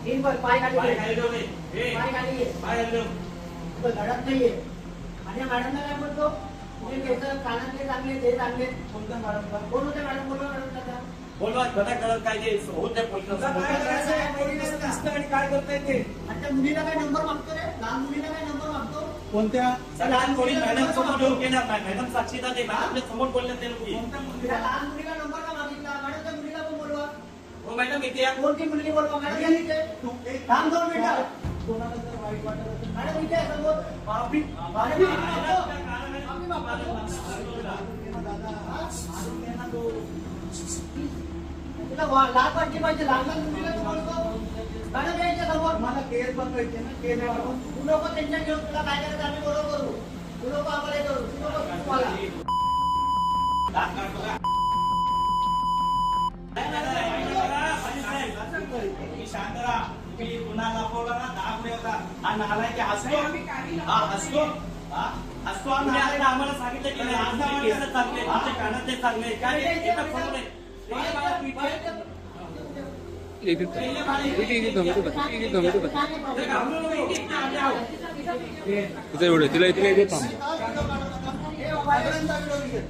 दिन भर पाय खाली पाय घे. खाली ठेव रे. ए, पाय खाली घे. पाय खाली ठेव. तो घडत नाहीये. आणि मॅडमला काय म्हणतो तुझे केस कानातले चांगले ते चांगले. कोणत्या मॅडमला? कोण होते मॅडम? बोलवा मॅडमला. बोलवा घटा करत काय जे होत नाही तुला बोलणं. काय करायचं आहे? पोरीला दिसतं आणि काय करताय ते? आणि त्या मुलीला काय नंबर मागतो रे? लहान मुलीला काय नंबर मागतो? कोणत्या लहान कोणी मॅडम समोर येऊन केला मॅडम साक्षीदार आहे. मॅडमच्या समोर बोलले ते लोक. कोणत्या मुलीला? त्या लहान मुलीला नंबर का मागितला? मॅडम त्या मुलीला पण बोलवा. हो मॅडम इथे या. कोणती मुलगी बोलवा? मॅडम या इथे. तू एक थांब 2 मिनिटं. कोणाला जर वाईट वाटत असेल मॅडम इथे आहे समोर. माफी माफी मागतो. माफी मागतो. दादा आणून दे ना तो. तुला लाज वाटली पाहिजे. लहान लहान मुलीला तू बोलतो. मॅडम यायच्या समोर. मला केस बनवायचे ना केस बनवून तू लोक त्यांच्या घेऊन तुला काय करायचं आम्ही बरोबर करू. तू लोक आम्हाला हे करू. तू लोक तुम्हाला. दात काढतो का? तुम्ही शांत राहा. तुम्ही गुन्हा दाखवला ना 10 पुढे होता. हा नालायक हसतो. हा हसतो. हा हसतो. हा नालायक आम्हाला सांगितलं की नाही केस चांगले तुमचे कानातले चांगले काय एकच समोर आहे. ते मला पीठ- एक ते घाबरू नको. इथे आले आहोत. तिचा एवढं तिला इथे येते थांब. हे बाबांचा व्हिडिओ घे.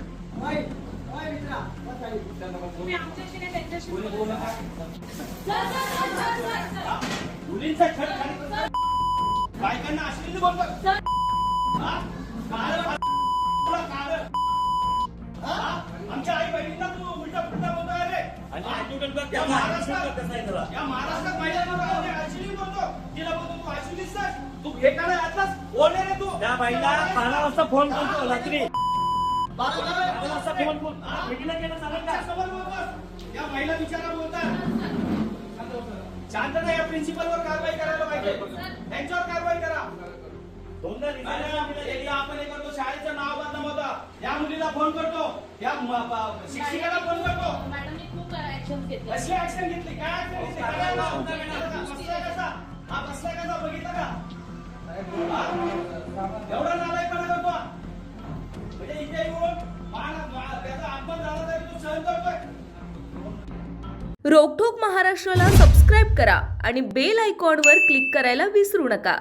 ओय, ओय मित्रा, बस खाली. तुम्ही आमच्याशी नाही त्यांच्याशी बोला. मुलींचा छळ खाली बायकांना अश्लील बोलतो. हा? काळं तुला काळं. हा? आमच्या आई बहिणींना तू उलटा पुलटा बोलतोय रे. या महाराष्ट्रात महिलांना अश्लील बोलतो. तिला बोलतो तू अश्लील दिसतोस. तू हे काय आताच ओढले रे तू. त्या बाईला 12 वाजता फोन करतो रात्री. 12 वाजता फोन करतो. भेटीला गेलं चालेल का? समोर बोलतो. या महिला बिचारा बोलतात. शांतता. या प्रिन्सिपलवर कारवाई करायला पाहिजे. त्यांच्यावर कारवाई करा. दोनदा रिझाईन आपण हे करतो. शाळेचं नाव बदनाम होतं. या मुलीला फोन करतो. या शिक्षिकेला फोन करतो. मॅडमने खूप ऍक्शन घेतल्या. कशी ऍक्शन घेतली? काय ऍक्शन घेतली? बसलाय कसा? हा बसलाय कसा बघितलं का? हा? एवढा नालायकपणा करतो. म्हणजे इथे येऊन त्याचा अपमान झाला तरी तू सहन करतोय. रोकठोक महाराष्ट्राला सबस्क्राईब करा आणि बेल आयकॉनवर क्लिक करायला विसरू नका.